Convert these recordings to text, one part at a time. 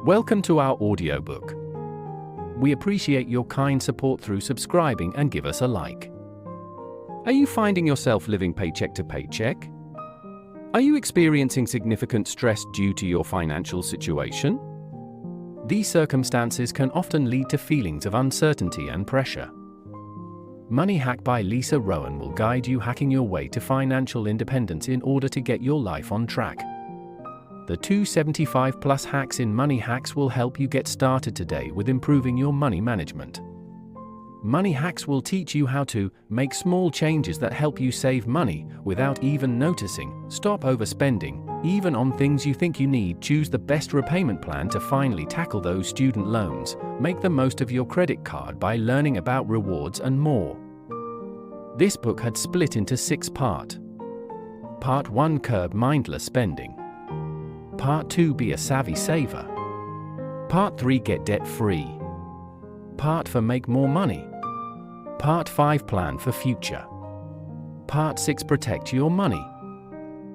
Welcome to our audiobook. We appreciate your kind support through subscribing and give us a like. Are you finding yourself living paycheck to paycheck? Are you experiencing significant stress due to your financial situation? These circumstances can often lead to feelings of uncertainty and pressure. Money Hack by Lisa Rowan will guide you hacking your way to financial independence in order to get your life on track. The 275+ hacks in Money Hacks will help you get started today with improving your money management. Money Hacks will teach you how to make small changes that help you save money without even noticing, stop overspending, even on things you think you need, choose the best repayment plan to finally tackle those student loans, make the most of your credit card by learning about rewards and more. This book had split into 6 parts. Part 1, Curb Mindless Spending. Part 2, Be a Savvy Saver. Part 3, Get Debt Free. Part 4, Make More Money. Part 5, Plan for Future. Part 6, Protect Your Money.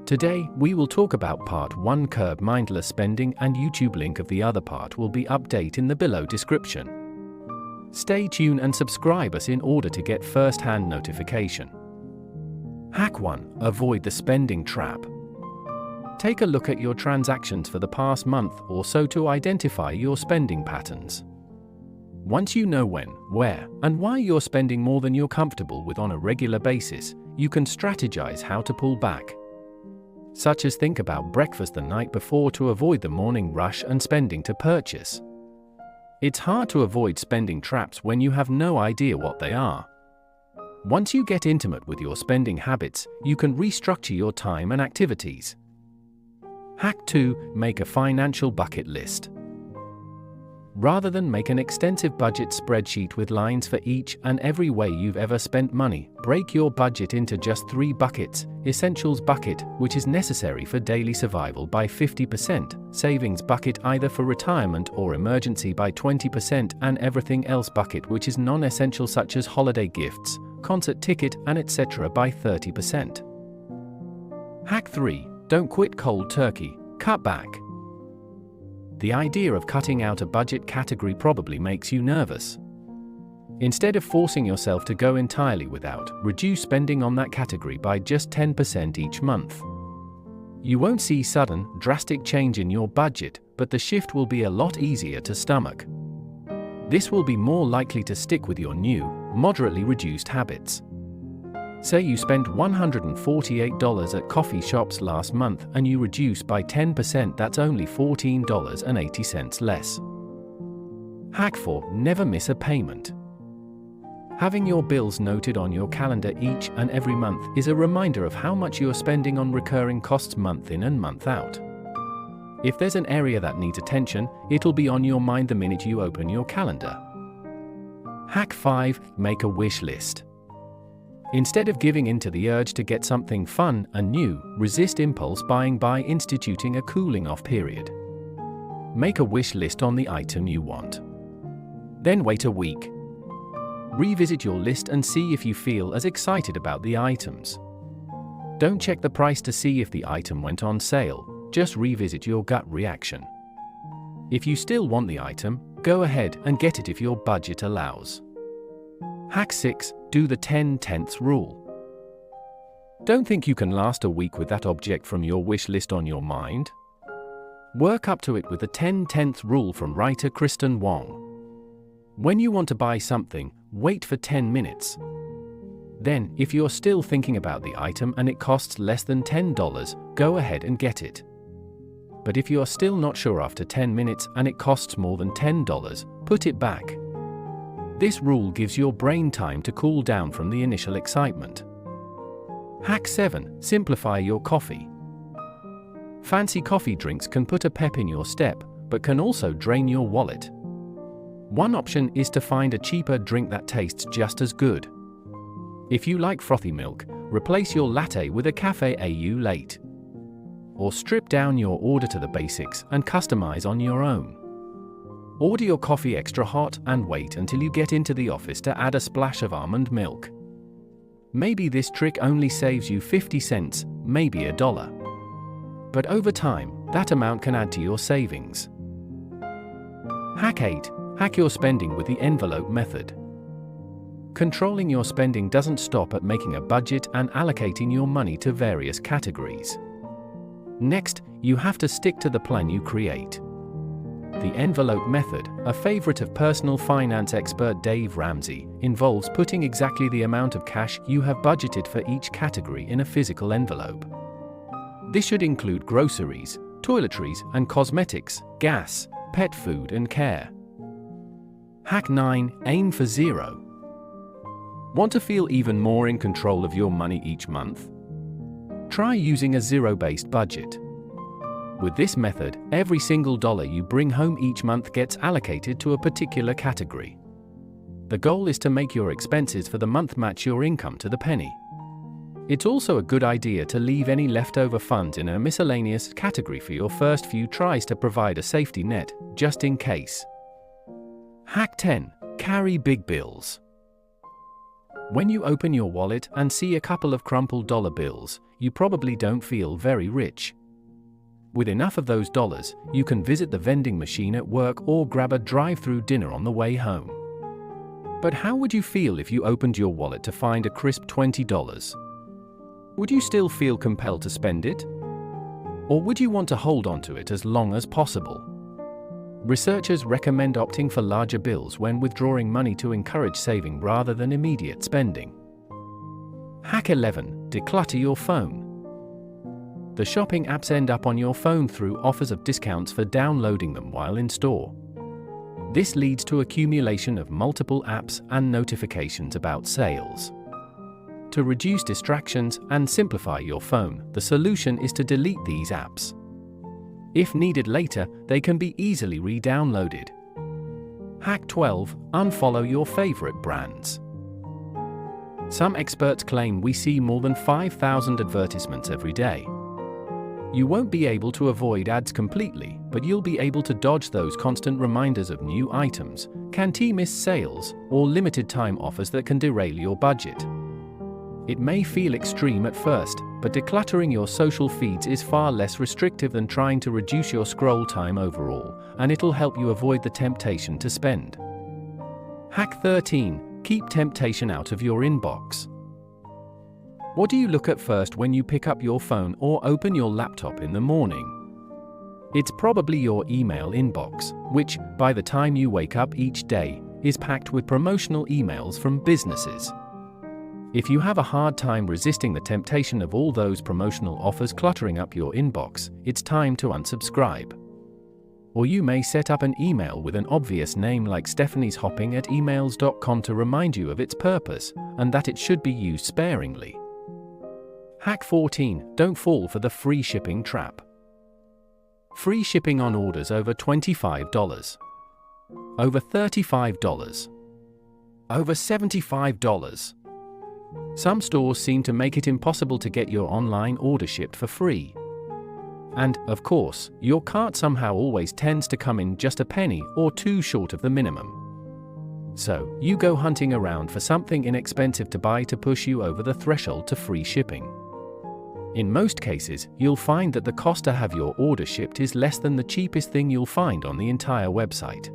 Today, we will talk about Part 1, Curb Mindless Spending, and YouTube link of the other part will be updated in the below description. Stay tuned and subscribe us in order to get first-hand notification. Hack 1, Avoid the Spending Trap. Take a look at your transactions for the past month or so to identify your spending patterns. Once you know when, where, and why you're spending more than you're comfortable with on a regular basis, you can strategize how to pull back. Such as think about breakfast the night before to avoid the morning rush and spending to purchase. It's hard to avoid spending traps when you have no idea what they are. Once you get intimate with your spending habits, you can restructure your time and activities. Hack 2, Make a Financial Bucket List. Rather than make an extensive budget spreadsheet with lines for each and every way you've ever spent money, break your budget into just 3 buckets: Essentials bucket, which is necessary for daily survival, by 50%, Savings bucket, either for retirement or emergency, by 20%, and Everything Else bucket, which is non-essential such as holiday gifts, concert ticket, and etc., by 30%. Hack 3, Don't quit cold turkey, cut back. The idea of cutting out a budget category probably makes you nervous. Instead of forcing yourself to go entirely without, reduce spending on that category by just 10% each month. You won't see sudden, drastic change in your budget, but the shift will be a lot easier to stomach. This will be more likely to stick with your new, moderately reduced habits. Say you spent $148 at coffee shops last month and you reduce by 10%, that's only $14.80 less. Hack 4, Never miss a payment. Having your bills noted on your calendar each and every month is a reminder of how much you are spending on recurring costs month in and month out. If there's an area that needs attention, it'll be on your mind the minute you open your calendar. Hack 5, Make a wish list. Instead of giving in to the urge to get something fun and new, resist impulse buying by instituting a cooling-off period. Make a wish list on the item you want. Then wait a week. Revisit your list and see if you feel as excited about the items. Don't check the price to see if the item went on sale, just revisit your gut reaction. If you still want the item, go ahead and get it if your budget allows. Hack 6, Do the 10/10ths rule. Don't think you can last a week with that object from your wish list on your mind. Work up to it with the 10/10ths rule from writer Kristen Wong. When you want to buy something, wait for 10 minutes. Then, if you're still thinking about the item and it costs less than $10, go ahead and get it. But if you're still not sure after 10 minutes and it costs more than $10, put it back. This rule gives your brain time to cool down from the initial excitement. Hack 7, Simplify your coffee. Fancy coffee drinks can put a pep in your step, but can also drain your wallet. One option is to find a cheaper drink that tastes just as good. If you like frothy milk, replace your latte with a cafe au lait. Or strip down your order to the basics and customize on your own. Order your coffee extra hot and wait until you get into the office to add a splash of almond milk. Maybe this trick only saves you 50 cents, maybe $1. But over time, that amount can add to your savings. Hack 8. Hack your spending with the envelope method. Controlling your spending doesn't stop at making a budget and allocating your money to various categories. Next, you have to stick to the plan you create. The envelope method, a favorite of personal finance expert Dave Ramsey, involves putting exactly the amount of cash you have budgeted for each category in a physical envelope. This should include groceries, toiletries and cosmetics, gas, pet food and care. Hack 9. Aim for zero. Want to feel even more in control of your money each month? Try using a zero-based budget. With this method, every single dollar you bring home each month gets allocated to a particular category. The goal is to make your expenses for the month match your income to the penny. It's also a good idea to leave any leftover funds in a miscellaneous category for your first few tries to provide a safety net, just in case. Hack 10. Carry big bills. When you open your wallet and see a couple of crumpled dollar bills, you probably don't feel very rich. With enough of those dollars, you can visit the vending machine at work or grab a drive-through dinner on the way home. But how would you feel if you opened your wallet to find a crisp $20? Would you still feel compelled to spend it? Or would you want to hold on to it as long as possible? Researchers recommend opting for larger bills when withdrawing money to encourage saving rather than immediate spending. Hack 11. Declutter your phone. The shopping apps end up on your phone through offers of discounts for downloading them while in store. This leads to accumulation of multiple apps and notifications about sales. To reduce distractions and simplify your phone, the solution is to delete these apps. If needed later, they can be easily re-downloaded. Hack 12. Unfollow your favorite brands. Some experts claim we see more than 5,000 advertisements every day. You won't be able to avoid ads completely, but you'll be able to dodge those constant reminders of new items, canteen sales, or limited time offers that can derail your budget. It may feel extreme at first, but decluttering your social feeds is far less restrictive than trying to reduce your scroll time overall, and it'll help you avoid the temptation to spend. Hack 13. Keep temptation out of your inbox. What do you look at first when you pick up your phone or open your laptop in the morning? It's probably your email inbox, which, by the time you wake up each day, is packed with promotional emails from businesses. If you have a hard time resisting the temptation of all those promotional offers cluttering up your inbox, it's time to unsubscribe. Or you may set up an email with an obvious name like Stephanie's Hopping at emails.com to remind you of its purpose, and that it should be used sparingly. Hack 14. Don't fall for the free shipping trap. Free shipping on orders over $25. Over $35. Over $75. Some stores seem to make it impossible to get your online order shipped for free. And, of course, your cart somehow always tends to come in just a penny or two short of the minimum. So, you go hunting around for something inexpensive to buy to push you over the threshold to free shipping. In most cases, you'll find that the cost to have your order shipped is less than the cheapest thing you'll find on the entire website.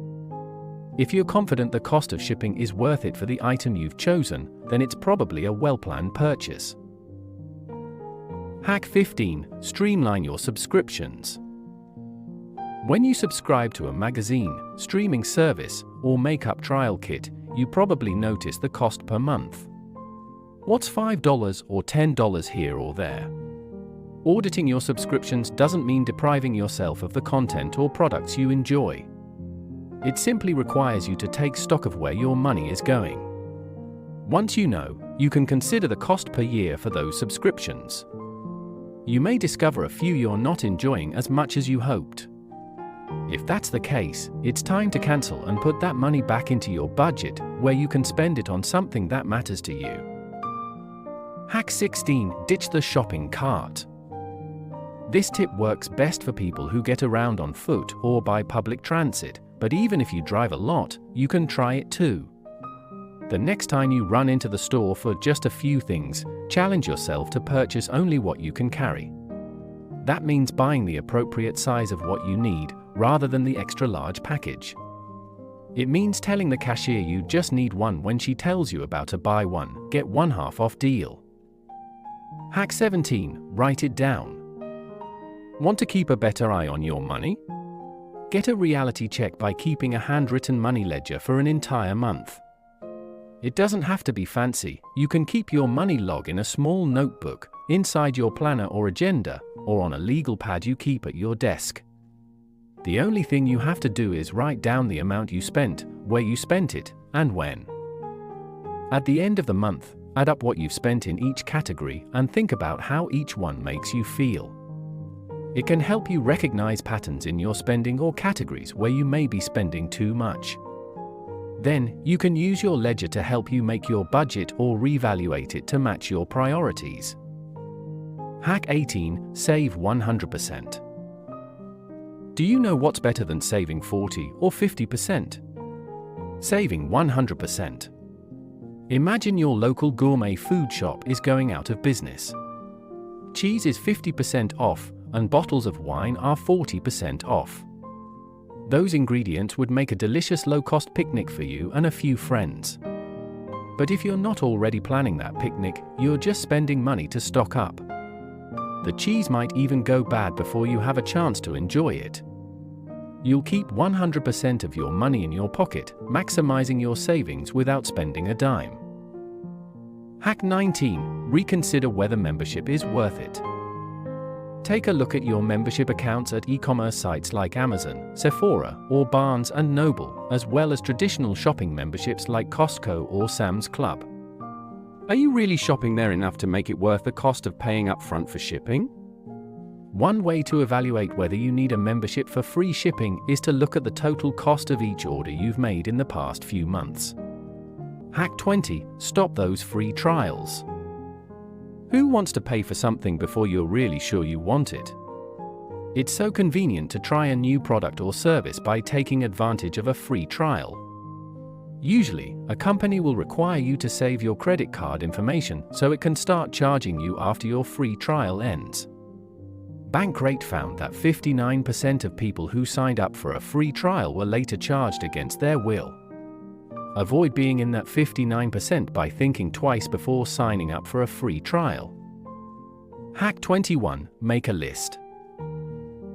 If you're confident the cost of shipping is worth it for the item you've chosen, then it's probably a well-planned purchase. Hack 15. Streamline your subscriptions. When you subscribe to a magazine, streaming service, or makeup trial kit, you probably notice the cost per month. What's $5 or $10 here or there? Auditing your subscriptions doesn't mean depriving yourself of the content or products you enjoy. It simply requires you to take stock of where your money is going. Once you know, you can consider the cost per year for those subscriptions. You may discover a few you're not enjoying as much as you hoped. If that's the case, it's time to cancel and put that money back into your budget, where you can spend it on something that matters to you. Hack 16. Ditch the shopping cart. This tip works best for people who get around on foot or by public transit, but even if you drive a lot, you can try it too. The next time you run into the store for just a few things, challenge yourself to purchase only what you can carry. That means buying the appropriate size of what you need, rather than the extra large package. It means telling the cashier you just need one when she tells you about a buy one, get one half off deal. Hack 17. Write it down. Want to keep a better eye on your money? Get a reality check by keeping a handwritten money ledger for an entire month. It doesn't have to be fancy. You can keep your money log in a small notebook, inside your planner or agenda, or on a legal pad you keep at your desk. The only thing you have to do is write down the amount you spent, where you spent it, and when. At the end of the month, add up what you've spent in each category and think about how each one makes you feel. It can help you recognize patterns in your spending or categories where you may be spending too much. Then, you can use your ledger to help you make your budget or reevaluate it to match your priorities. Hack 18. Save 100%. Do you know what's better than saving 40 or 50%? Saving 100%. Imagine your local gourmet food shop is going out of business. Cheese is 50% off, and bottles of wine are 40% off. Those ingredients would make a delicious low-cost picnic for you and a few friends. But if you're not already planning that picnic, you're just spending money to stock up. The cheese might even go bad before you have a chance to enjoy it. You'll keep 100% of your money in your pocket, maximizing your savings without spending a dime. Hack 19. Reconsider whether membership is worth it. Take a look at your membership accounts at e-commerce sites like Amazon, Sephora, or Barnes & Noble, as well as traditional shopping memberships like Costco or Sam's Club. Are you really shopping there enough to make it worth the cost of paying up front for shipping? One way to evaluate whether you need a membership for free shipping is to look at the total cost of each order you've made in the past few months. Hack 20. Stop those free trials. Who wants to pay for something before you're really sure you want it? It's so convenient to try a new product or service by taking advantage of a free trial. Usually, a company will require you to save your credit card information so it can start charging you after your free trial ends. Bankrate found that 59% of people who signed up for a free trial were later charged against their will. Avoid being in that 59% by thinking twice before signing up for a free trial. Hack 21. Make a list.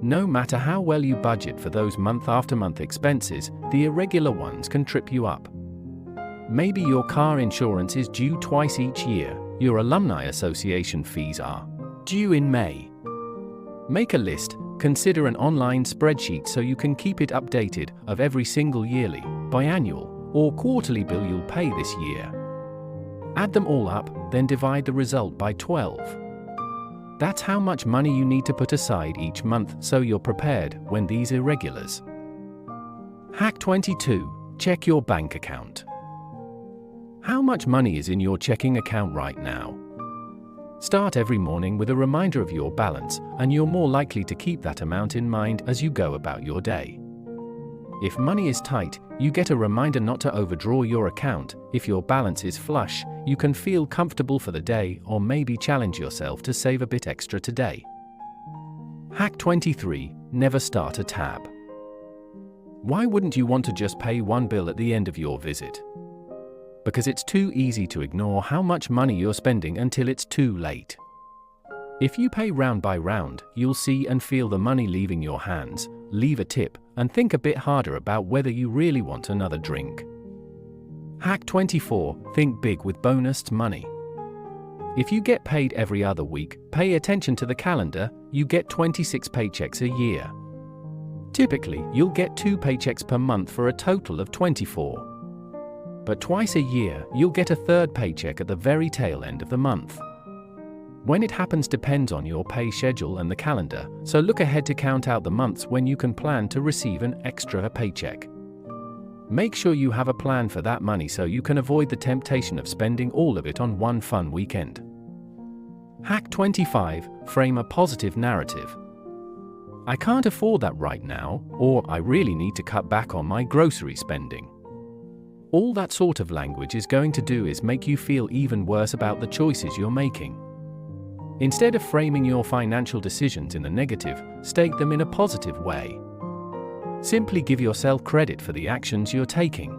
No matter how well you budget for those month-after-month expenses, the irregular ones can trip you up. Maybe your car insurance is due twice each year, your alumni association fees are due in May. Make a list, consider an online spreadsheet so you can keep it updated, of every single yearly, biannual, or quarterly bill you'll pay this year. Add them all up, then divide the result by 12. That's how much money you need to put aside each month so you're prepared when these irregulars. Hack 22. Check your bank account. How much money is in your checking account right now? Start every morning with a reminder of your balance, and you're more likely to keep that amount in mind as you go about your day. If money is tight, you get a reminder not to overdraw your account. If your balance is flush, you can feel comfortable for the day or maybe challenge yourself to save a bit extra today. Hack 23. Never start a tab. Why wouldn't you want to just pay one bill at the end of your visit? Because it's too easy to ignore how much money you're spending until it's too late. If you pay round by round, you'll see and feel the money leaving your hands, leave a tip, and think a bit harder about whether you really want another drink. Hack 24. Think big with bonused money. If you get paid every other week, pay attention to the calendar, you get 26 paychecks a year. Typically, you'll get 2 paychecks per month for a total of 24. But twice a year, you'll get a third paycheck at the very tail end of the month. When it happens depends on your pay schedule and the calendar, so look ahead to count out the months when you can plan to receive an extra paycheck. Make sure you have a plan for that money so you can avoid the temptation of spending all of it on one fun weekend. Hack 25. Frame a positive narrative. I can't afford that right now, or I really need to cut back on my grocery spending. All that sort of language is going to do is make you feel even worse about the choices you're making. Instead of framing your financial decisions in the negative, state them in a positive way. Simply give yourself credit for the actions you're taking.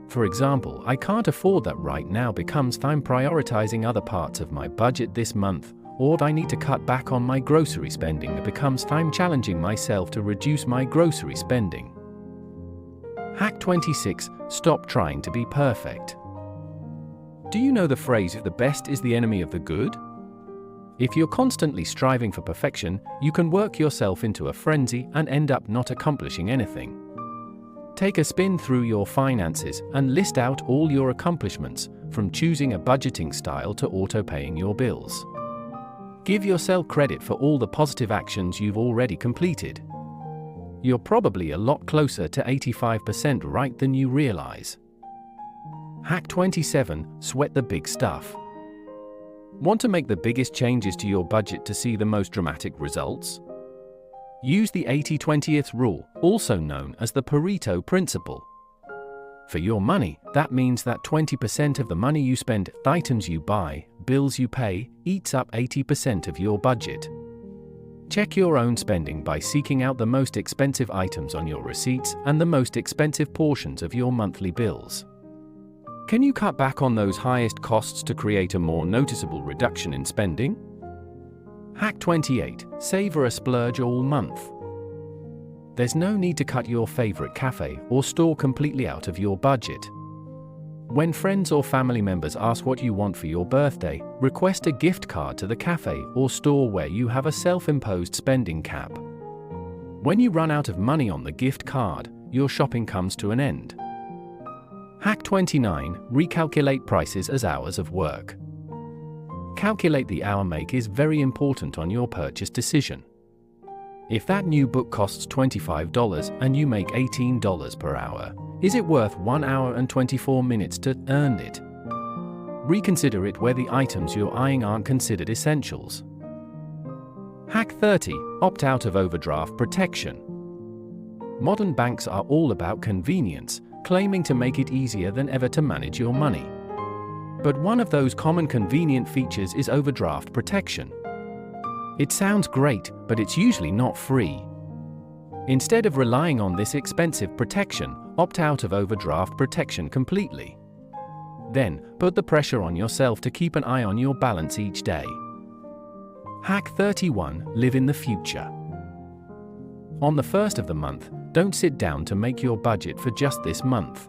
For example, I can't afford that right now becomes I'm prioritizing other parts of my budget this month, or I need to cut back on my grocery spending becomes I'm challenging myself to reduce my grocery spending. Hack 26. Stop trying to be perfect. Do you know the phrase, "The best is the enemy of the good"? If you're constantly striving for perfection, you can work yourself into a frenzy and end up not accomplishing anything. Take a spin through your finances and list out all your accomplishments, from choosing a budgeting style to auto-paying your bills. Give yourself credit for all the positive actions you've already completed. You're probably a lot closer to 85% right than you realize. Hack 27. Sweat the big stuff. Want to make the biggest changes to your budget to see the most dramatic results? Use the 80-20th rule, also known as the Pareto principle. For your money, that means that 20% of the money you spend, items you buy, bills you pay, eats up 80% of your budget. Check your own spending by seeking out the most expensive items on your receipts and the most expensive portions of your monthly bills. Can you cut back on those highest costs to create a more noticeable reduction in spending? Hack 28. Savor a splurge all month. There's no need to cut your favorite cafe or store completely out of your budget. When friends or family members ask what you want for your birthday, request a gift card to the cafe or store where you have a self-imposed spending cap. When you run out of money on the gift card, your shopping comes to an end. Hack 29. Recalculate prices as hours of work. Calculate the hour make is very important on your purchase decision. If that new book costs $25 and you make $18 per hour, is it worth 1 hour and 24 minutes to earn it? Reconsider it where the items you're eyeing aren't considered essentials. Hack 30. Opt out of overdraft protection. Modern banks are all about convenience, claiming to make it easier than ever to manage your money. But one of those common convenient features is overdraft protection. It sounds great, but it's usually not free. Instead of relying on this expensive protection, opt out of overdraft protection completely. Then, put the pressure on yourself to keep an eye on your balance each day. Hack 31. Live in the future. On the first of the month, don't sit down to make your budget for just this month.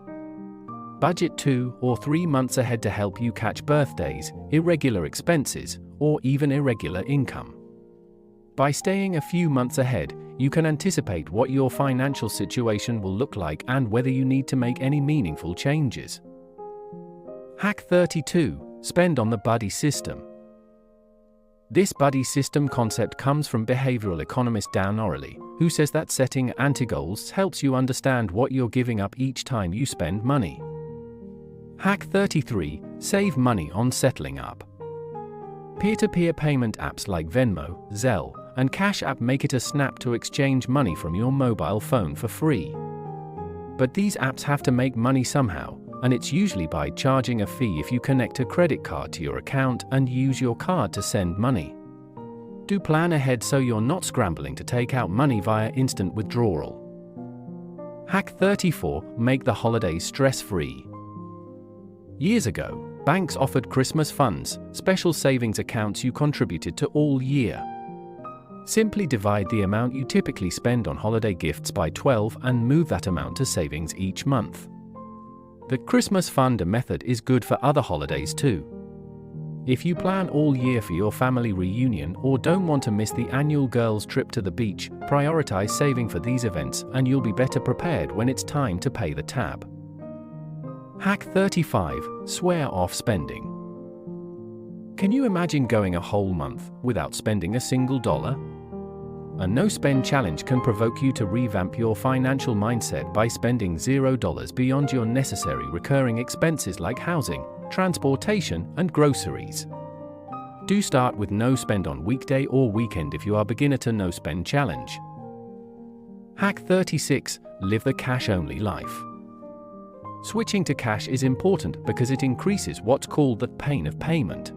Budget 2 or 3 months ahead to help you catch birthdays, irregular expenses, or even irregular income. By staying a few months ahead, you can anticipate what your financial situation will look like and whether you need to make any meaningful changes. Hack 32. Spend on the buddy system. This buddy system concept comes from behavioral economist Dan Ariely, who says that setting anti-goals helps you understand what you're giving up each time you spend money. Hack 33. Save money on settling up. Peer-to-peer payment apps like Venmo, Zelle, and Cash App make it a snap to exchange money from your mobile phone for free. But these apps have to make money somehow, and it's usually by charging a fee if you connect a credit card to your account and use your card to send money. Do plan ahead so you're not scrambling to take out money via instant withdrawal. Hack 34. Make the holidays stress-free. Years ago, banks offered Christmas funds, special savings accounts you contributed to all year. Simply divide the amount you typically spend on holiday gifts by 12 and move that amount to savings each month. The Christmas Fund method is good for other holidays too. If you plan all year for your family reunion or don't want to miss the annual girls' trip to the beach, prioritize saving for these events and you'll be better prepared when it's time to pay the tab. Hack 35. Swear off spending. Can you imagine going a whole month without spending a single dollar? A no-spend challenge can provoke you to revamp your financial mindset by spending $0 beyond your necessary recurring expenses like housing, transportation, and groceries. Do start with no spend on weekday or weekend if you are beginner to no spend challenge. Hack 36. Live the cash-only life. Switching to cash is important because it increases what's called the pain of payment.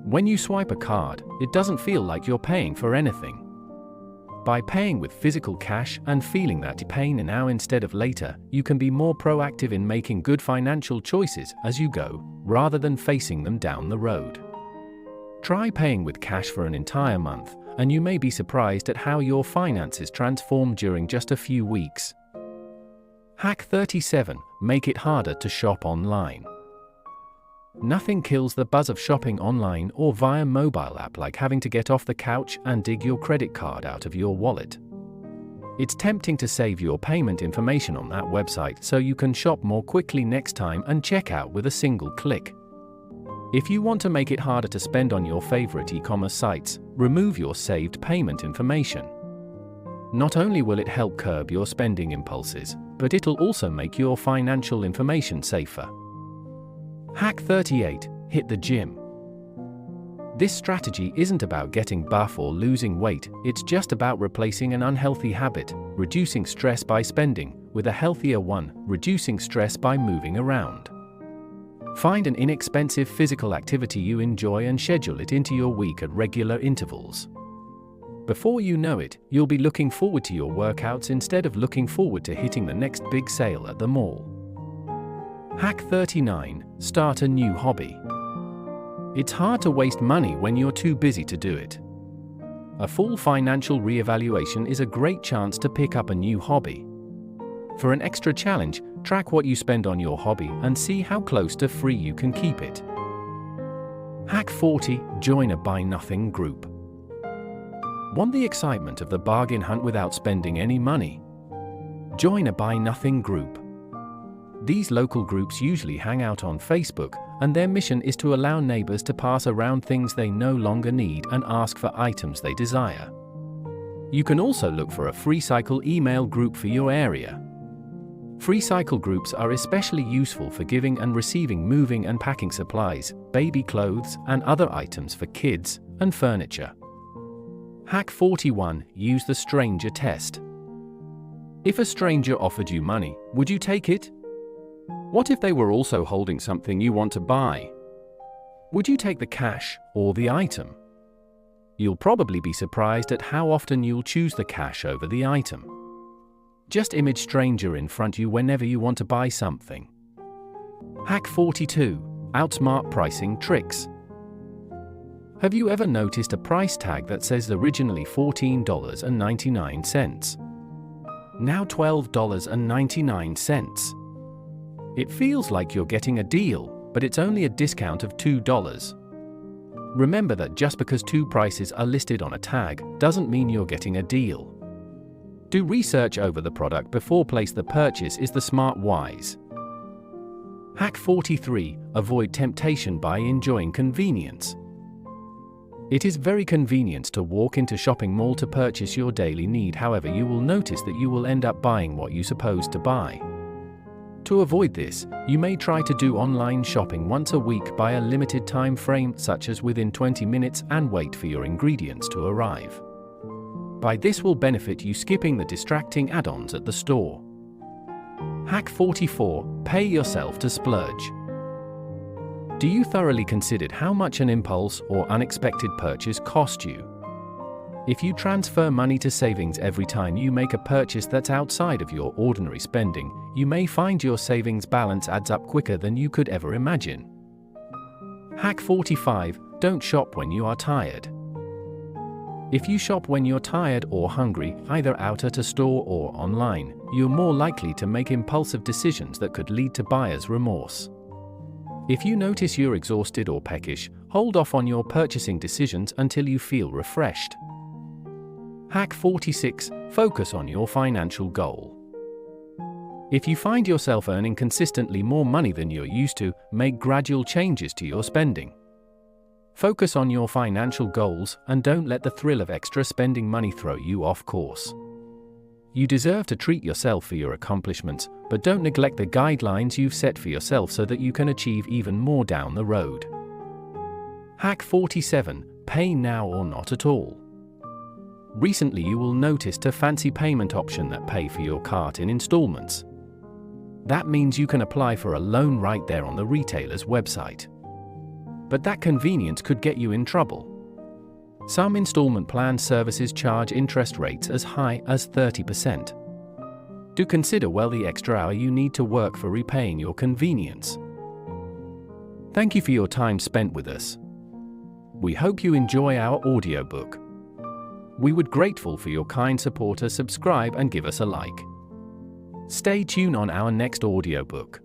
When you swipe a card, it doesn't feel like you're paying for anything. By paying with physical cash and feeling that pain now instead of later, you can be more proactive in making good financial choices as you go, rather than facing them down the road. Try paying with cash for an entire month, and you may be surprised at how your finances transform during just a few weeks. Hack 37. Make it harder to shop online. Nothing kills the buzz of shopping online or via mobile app like having to get off the couch and dig your credit card out of your wallet. It's tempting to save your payment information on that website so you can shop more quickly next time and check out with a single click. If you want to make it harder to spend on your favorite e-commerce sites, remove your saved payment information. Not only will it help curb your spending impulses, but it'll also make your financial information safer. Hack 38. Hit the gym. This strategy isn't about getting buff or losing weight, it's just about replacing an unhealthy habit, reducing stress by spending, with a healthier one, reducing stress by moving around. Find an inexpensive physical activity you enjoy and schedule it into your week at regular intervals. Before you know it, you'll be looking forward to your workouts instead of looking forward to hitting the next big sale at the mall. Hack 39. Start a new hobby. It's hard to waste money when you're too busy to do it. A full financial reevaluation is a great chance to pick up a new hobby. For an extra challenge, track what you spend on your hobby and see how close to free you can keep it. Hack 40. Join a buy nothing group. Want the excitement of the bargain hunt without spending any money? Join a buy nothing group. These local groups usually hang out on Facebook, and their mission is to allow neighbors to pass around things they no longer need and ask for items they desire. You can also look for a free cycle email group for your area. Free cycle groups are especially useful for giving and receiving moving and packing supplies, baby clothes, and other items for kids, and furniture. Hack 41. Use the stranger test. If a stranger offered you money, would you take it? What if they were also holding something you want to buy? Would you take the cash or the item? You'll probably be surprised at how often you'll choose the cash over the item. Just image stranger in front of you whenever you want to buy something. Hack 42. Outsmart pricing tricks. Have you ever noticed a price tag that says originally $14.99? Now $12.99. It feels like you're getting a deal, but it's only a discount of $2. Remember that just because two prices are listed on a tag doesn't mean you're getting a deal. Do research over the product before place the purchase is the smart wise. Hack 43. Avoid temptation by enjoying convenience. It is very convenient to walk into shopping mall to purchase your daily need, however you will notice that you will end up buying what you supposed to buy. To avoid this, you may try to do online shopping once a week by a limited time frame, such as within 20 minutes, and wait for your ingredients to arrive. By this will benefit you skipping the distracting add-ons at the store. Hack 44. Pay yourself to splurge. Do you thoroughly consider how much an impulse or unexpected purchase cost you? If you transfer money to savings every time you make a purchase that's outside of your ordinary spending, you may find your savings balance adds up quicker than you could ever imagine. Hack 45. Don't shop when you are tired. If you shop when you're tired or hungry, either out at a store or online, you're more likely to make impulsive decisions that could lead to buyer's remorse. If you notice you're exhausted or peckish, hold off on your purchasing decisions until you feel refreshed. Hack 46. Focus on your financial goal. If you find yourself earning consistently more money than you're used to, make gradual changes to your spending. Focus on your financial goals and don't let the thrill of extra spending money throw you off course. You deserve to treat yourself for your accomplishments, but don't neglect the guidelines you've set for yourself so that you can achieve even more down the road. Hack 47. Pay now or not at all. Recently you will notice a fancy payment option that pay for your cart in installments. That means you can apply for a loan right there on the retailer's website. But that convenience could get you in trouble. Some installment plan services charge interest rates as high as 30%. Do consider the extra hour you need to work for repaying your convenience. Thank you for your time spent with us. We hope you enjoy our audiobook. We would grateful for your kind support. Subscribe and give us a like. Stay tuned on our next audiobook.